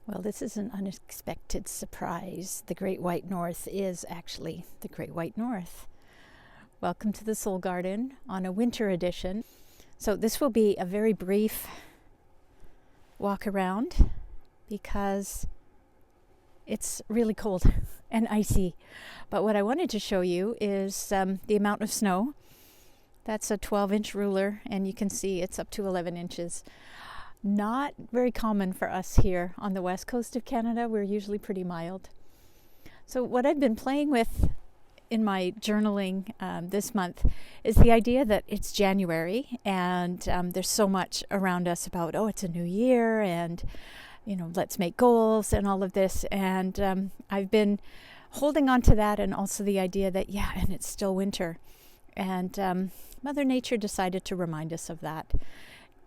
Well, this is an unexpected surprise. The Great White North is actually the Great White North. Welcome to the Soul Garden on a winter edition. So this will be a very brief walk around because it's really cold and icy. But what I wanted to show you is the amount of snow. That's a 12-inch ruler, and you can see it's up to 11 inches. Not very common for us here on the west coast of Canada. We're usually pretty mild. So what I've been playing with in my journaling this month is the idea that it's January and there's so much around us about, oh, it's a new year and, you know, let's make goals and all of this. And I've been holding on to that, and also the idea that, yeah, and it's still winter. And Mother Nature decided to remind us of that.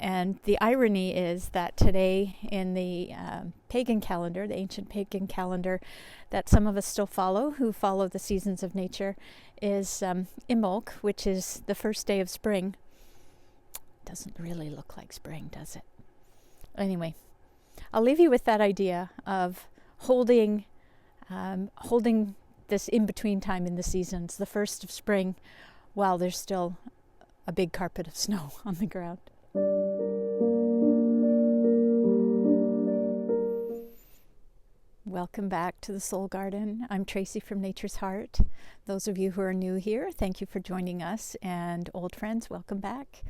And the irony is that today in the pagan calendar, the ancient pagan calendar that some of us still follow, who follow the seasons of nature, is Imbolc, which is the first day of spring. Doesn't really look like spring, does it? Anyway, I'll leave you with that idea of holding this in-between time in the seasons, the first of spring, while there's still a big carpet of snow on the ground. Welcome back to the Soul Garden. I'm Tracy from Nature's Heart. Those of you who are new here, thank you for joining us, and old friends, welcome back.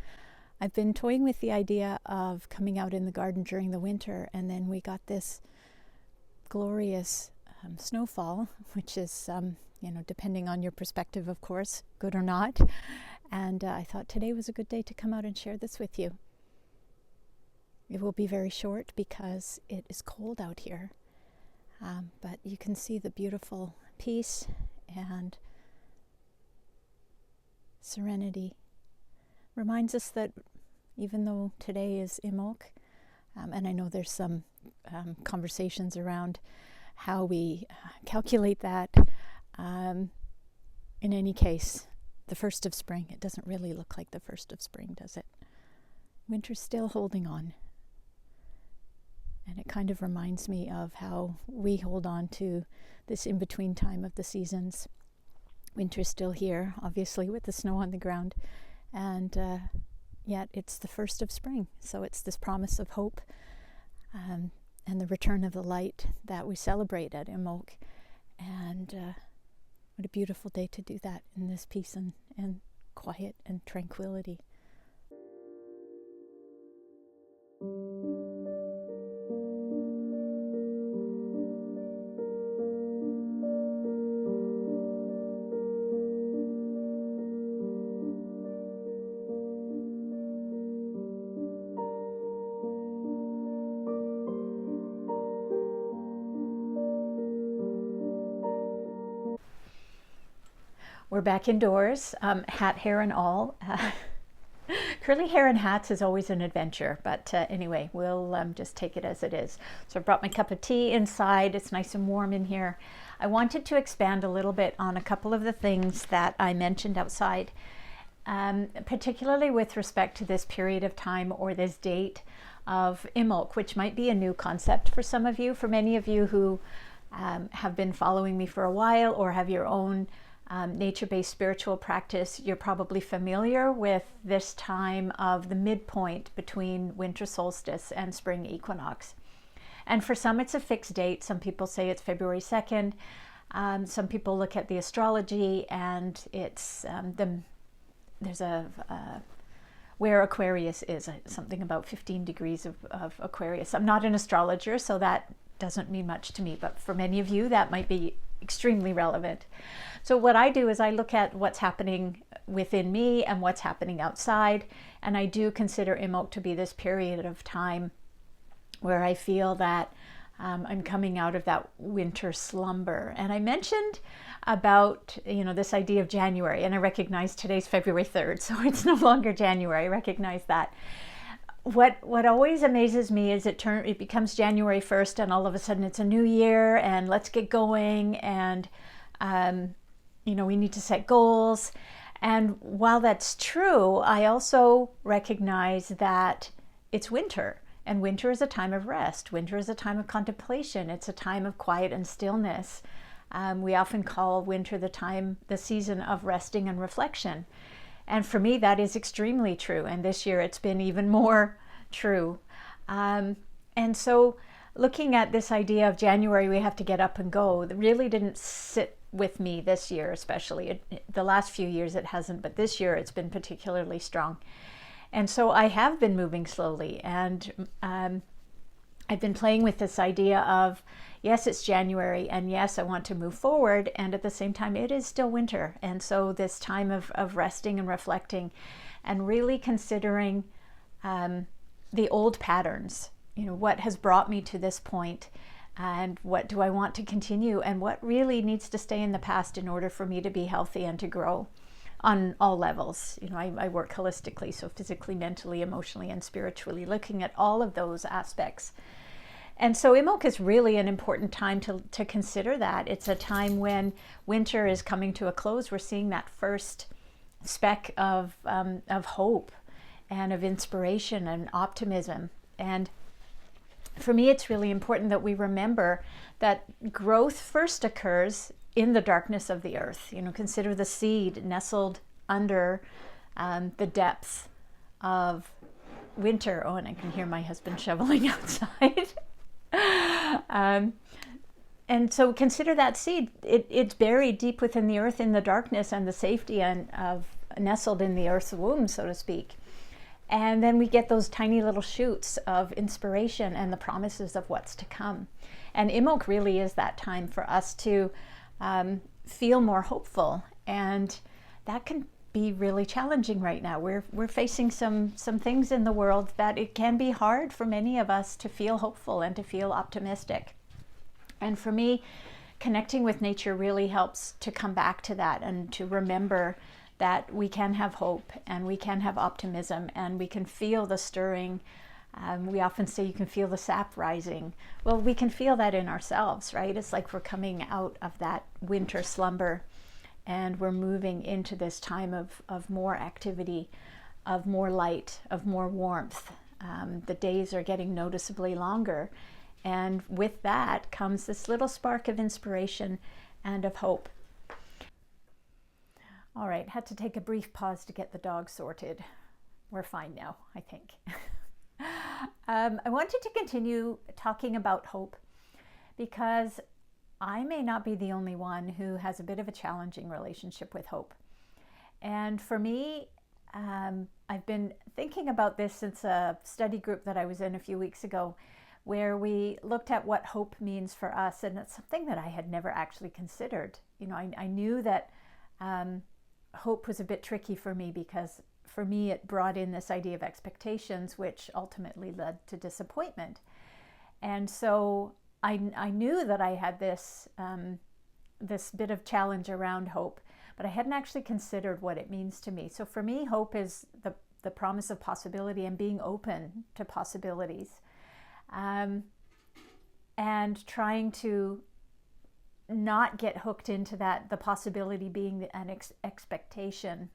I've been toying with the idea of coming out in the garden during the winter, and then we got this glorious snowfall, which is, depending on your perspective, of course, good or not. And I thought today was a good day to come out and share this with you. It will be very short because it is cold out here. But you can see the beautiful peace and serenity. Reminds us that even though today is Imbolc, and I know there's some conversations around how we calculate that, in any case, the first of spring, it doesn't really look like the first of spring, does it? Winter's still holding on. And it kind of reminds me of how we hold on to this in-between time of the seasons. Winter's still here, obviously, with the snow on the ground. And yet it's the first of spring. So it's this promise of hope and the return of the light that we celebrate at Imbolc. And what a beautiful day to do that in this peace and quiet and tranquility. We're back indoors, hat, hair, and all. Curly hair and hats is always an adventure, but anyway, we'll just take it as it is. So I brought my cup of tea inside. It's nice and warm in here. I wanted to expand a little bit on a couple of the things that I mentioned outside, particularly with respect to this period of time or this date of Imbolc, which might be a new concept for some of you. For many of you who have been following me for a while or have your own nature-based spiritual practice, you're probably familiar with this time of the midpoint between winter solstice and spring equinox. And for some, it's a fixed date. Some people say it's February 2nd. Some people look at the astrology and it's there's where Aquarius is, something about 15 degrees of Aquarius. I'm not an astrologer, so that doesn't mean much to me, but for many of you, that might be extremely relevant. So what I do is I look at what's happening within me and what's happening outside, and I do consider Imbolc to be this period of time where I feel that I'm coming out of that winter slumber. And I mentioned about, this idea of January, and I recognize today's February 3rd, so it's no longer January. I recognize that. What always amazes me is it becomes January 1st and all of a sudden it's a new year and let's get going, and we need to set goals. And while that's true, I also recognize that it's winter And winter is a time of rest. Winter is a time of contemplation. It's a time of quiet and stillness. We often call winter the season of resting and reflection. And for me, that is extremely true. And this year it's been even more true. And so looking at this idea of January, we have to get up and go, that really didn't sit with me this year, especially. The last few years it hasn't, but this year it's been particularly strong. And so I have been moving slowly, and I've been playing with this idea of, yes, it's January, and yes, I want to move forward, and at the same time, it is still winter. And so this time of resting and reflecting and really considering the old patterns, what has brought me to this point, and what do I want to continue, and what really needs to stay in the past in order for me to be healthy and to grow on all levels. I work holistically, so physically, mentally, emotionally, and spiritually, looking at all of those aspects. And so Imbolc is really an important time to consider that. It's a time when winter is coming to a close. We're seeing that first speck of hope and of inspiration and optimism. And for me, it's really important that we remember that growth first occurs in the darkness of the earth. Consider the seed nestled under the depths of winter. Oh, and I can hear my husband shoveling outside. And so consider that seed. It's buried deep within the earth in the darkness and the safety of nestled in the earth's womb, so to speak. And then we get those tiny little shoots of inspiration and the promises of what's to come. And Imbolc really is that time for us to feel more hopeful, and that can be really challenging right now. We're facing some things in the world that it can be hard for many of us to feel hopeful and to feel optimistic. And for me, connecting with nature really helps to come back to that and to remember that we can have hope and we can have optimism and we can feel the stirring. We often say you can feel the sap rising. Well, we can feel that in ourselves, right? It's like we're coming out of that winter slumber and we're moving into this time of more activity, of more light, of more warmth. The days are getting noticeably longer. And with that comes this little spark of inspiration and of hope. All right, had to take a brief pause to get the dog sorted. We're fine now, I think. I wanted to continue talking about hope because I may not be the only one who has a bit of a challenging relationship with hope. And for me, I've been thinking about this since a study group that I was in a few weeks ago, where we looked at what hope means for us. And it's something that I had never actually considered. I knew that hope was a bit tricky for me because for me it brought in this idea of expectations, which ultimately led to disappointment. And so I knew that I had this bit of challenge around hope, but I hadn't actually considered what it means to me. So for me, hope is the promise of possibility and being open to possibilities, and trying to not get hooked into the possibility being an expectation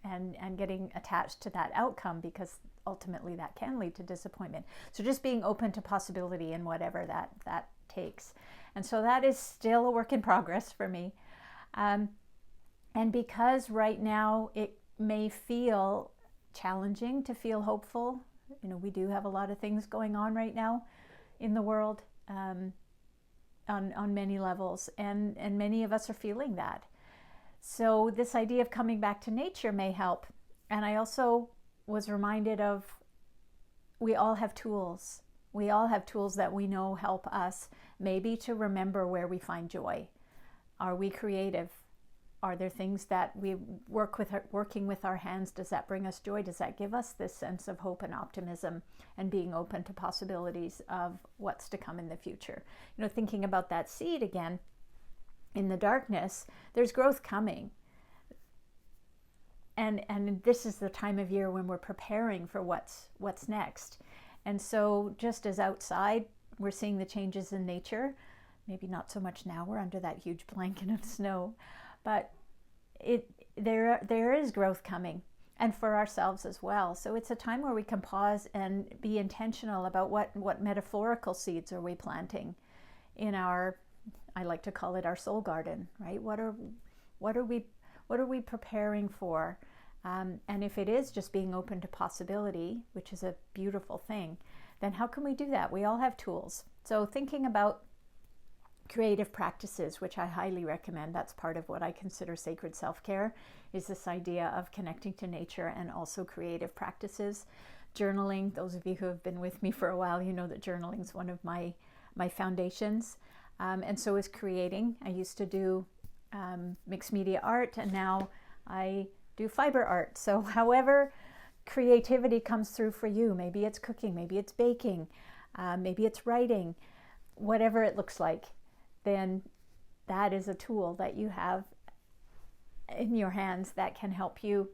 and getting attached to that outcome, because ultimately that can lead to disappointment. So just being open to possibility and whatever that takes. And so that is still a work in progress for me. And because right now it may feel challenging to feel hopeful, we do have a lot of things going on right now in the world, on many levels, and many of us are feeling that. So this idea of coming back to nature may help. And I also was reminded of, we all have tools. We all have tools that we know help us maybe to remember where we find joy. Are we creative? Are there things that we working with our hands? Does that bring us joy? Does that give us this sense of hope and optimism and being open to possibilities of what's to come in the future? Thinking about that seed again, in the darkness, there's growth coming. And this is the time of year when we're preparing for what's next. And so just as outside, we're seeing the changes in nature, maybe not so much now, we're under that huge blanket of snow, but there is growth coming. and for ourselves as well. So it's a time where we can pause and be intentional about what metaphorical seeds are we planting in our, I like to call it our soul garden, right? What are we preparing for? And if it is just being open to possibility, which is a beautiful thing, then how can we do that? We all have tools. So thinking about creative practices, which I highly recommend, that's part of what I consider sacred self-care, is this idea of connecting to nature and also creative practices. Journaling, those of you who have been with me for a while, you know that journaling is one of my foundations. And so is creating. I used to do mixed media art, and now I do fiber art. So however creativity comes through for you, maybe it's cooking, maybe it's baking, maybe it's writing, whatever it looks like, then that is a tool that you have in your hands that can help you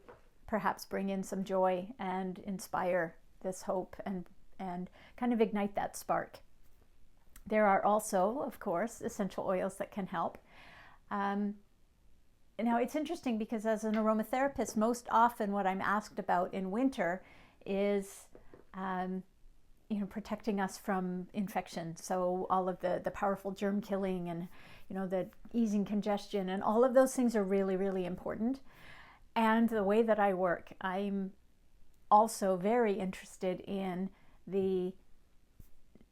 perhaps bring in some joy and inspire this hope and kind of ignite that spark. There are also, of course, essential oils that can help. Now it's interesting because as an aromatherapist, most often what I'm asked about in winter is protecting us from infection. So all of the powerful germ killing and the easing congestion and all of those things are really, really important. And the way that I work, I'm also very interested in the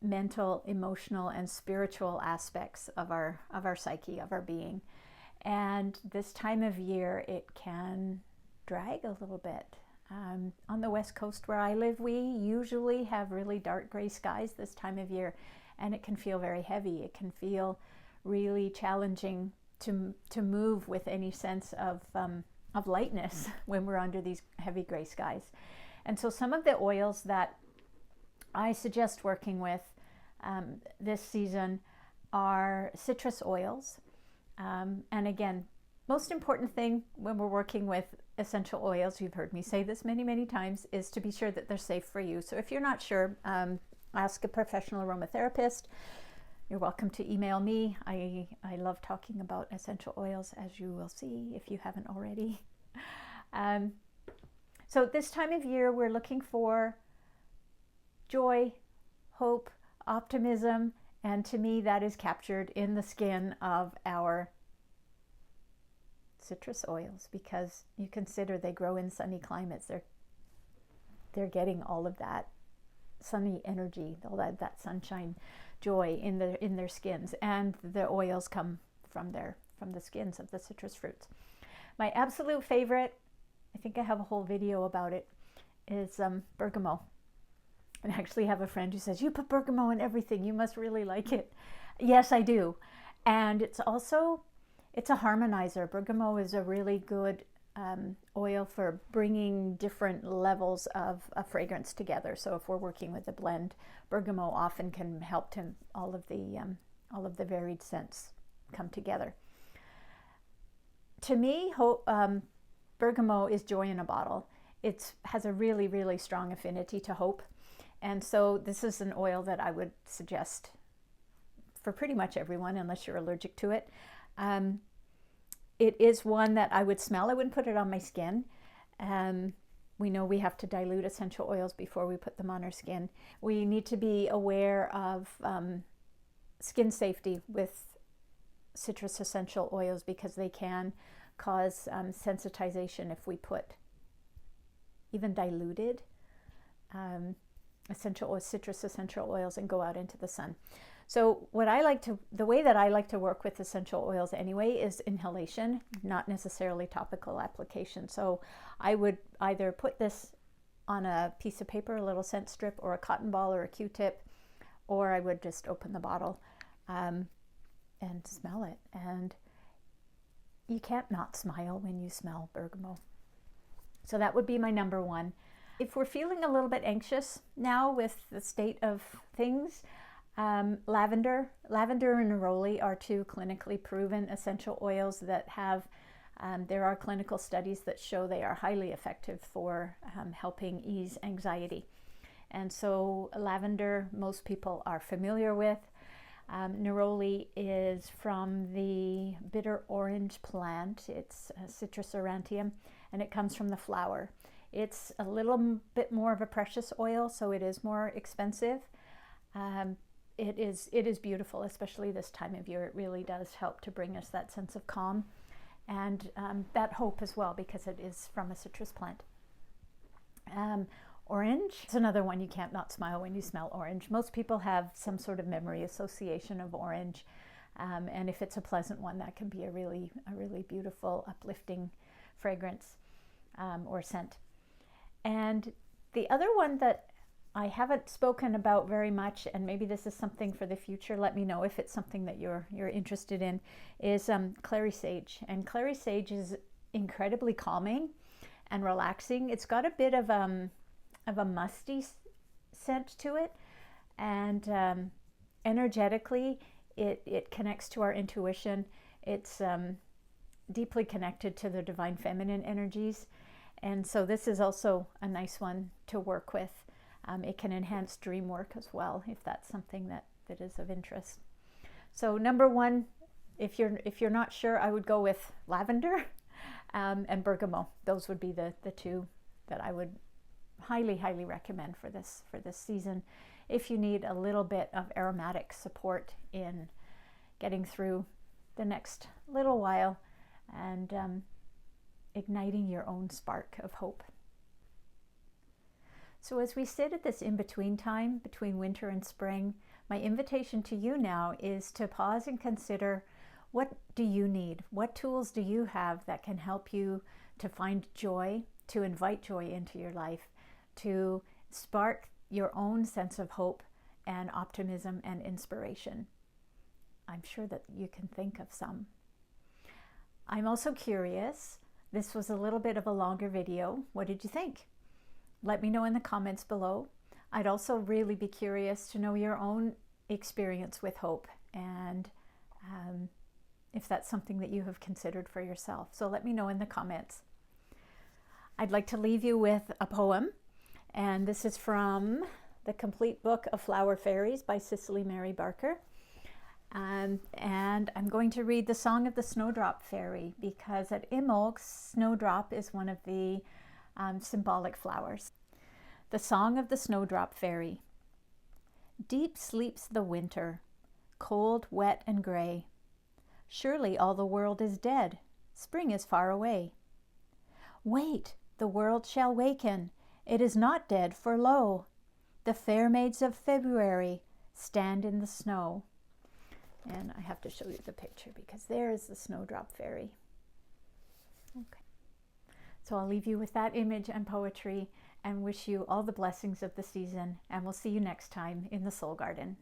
mental, emotional, and spiritual aspects of our psyche, of our being. And this time of year, it can drag a little bit. On the West Coast where I live, we usually have really dark gray skies this time of year, and it can feel very heavy. It can feel really challenging to move with any sense of lightness when we're under these heavy gray skies. And so some of the oils that I suggest working with this season are citrus oils. And again, most important thing when we're working with essential oils, you've heard me say this many, many times, is to be sure that they're safe for you. So if you're not sure, ask a professional aromatherapist. You're welcome to email me. I love talking about essential oils, as you will see if you haven't already. So this time of year, we're looking for joy, hope, optimism, and to me that is captured in the skin of our citrus oils, because you consider they grow in sunny climates. They're getting all of that sunny energy, all that sunshine, joy in their skins, and the oils come from the skins of the citrus fruits. My absolute favorite, I think I have a whole video about it, is bergamot. And I actually have a friend who says, "You put bergamot in everything, you must really like it." Yes, I do. And it's a harmonizer. Bergamot is a really good oil for bringing different levels of fragrance together. So if we're working with a blend, bergamot often can help to all of the varied scents come together. To me, bergamot is joy in a bottle. It has a really, really strong affinity to hope. And so this is an oil that I would suggest for pretty much everyone, unless you're allergic to it. It is one that I would smell. I wouldn't put it on my skin. We know we have to dilute essential oils before we put them on our skin. We need to be aware of skin safety with citrus essential oils, because they can cause sensitization if we put even diluted citrus essential oils and go out into the sun. So the way that I like to work with essential oils anyway is inhalation, not necessarily topical application. So I would either put this on a piece of paper, a little scent strip, or a cotton ball or a Q-tip, or I would just open the bottle and smell it. And you can't not smile when you smell bergamot. So that would be my number one. If we're feeling a little bit anxious now with the state of things, lavender and neroli are two clinically proven essential oils that have, there are clinical studies that show they are highly effective for helping ease anxiety. And so lavender, most people are familiar with. Neroli is from the bitter orange plant. It's Citrus aurantium, and it comes from the flower. It's a little bit more of a precious oil, so it is more expensive. It is beautiful, especially this time of year. It really does help to bring us that sense of calm and that hope as well, because it is from a citrus plant. Orange is another one. You can't not smile when you smell orange. Most people have some sort of memory association of orange, and if it's a pleasant one, that can be a really beautiful, uplifting fragrance or scent. And the other one that I haven't spoken about very much, and maybe this is something for the future, let me know if it's something that you're interested in, is clary sage. And clary sage is incredibly calming and relaxing. It's got a bit of a musty scent to it, and energetically it connects to our intuition. It's deeply connected to the divine feminine energies, and so this is also a nice one to work with. It can enhance dream work as well, if that's something that is of interest. So number one, if you're not sure, I would go with lavender and bergamot. Those would be the two that I would highly recommend for this season, if you need a little bit of aromatic support in getting through the next little while and igniting your own spark of hope. So as we sit at this in-between time between winter and spring, my invitation to you now is to pause and consider, what do you need? What tools do you have that can help you to find joy, to invite joy into your life, to spark your own sense of hope and optimism and inspiration? I'm sure that you can think of some. I'm also curious, this was a little bit of a longer video. What did you think? Let me know in the comments below. I'd also really be curious to know your own experience with hope, and if that's something that you have considered for yourself. So let me know in the comments. I'd like to leave you with a poem, and this is from the Complete Book of Flower Fairies by Cicely Mary Barker. And I'm going to read the Song of the Snowdrop Fairy, because at Imbolc, snowdrop is one of the symbolic flowers. The Song of the Snowdrop Fairy. Deep sleeps the winter, cold, wet, and gray. Surely all the world is dead, spring is far away. Wait, the world shall waken, it is not dead, for lo, the fair maids of February stand in the snow. And I have to show you the picture, because there is the Snowdrop Fairy. Okay. So I'll leave you with that image and poetry, and wish you all the blessings of the season, and we'll see you next time in the Soul Garden.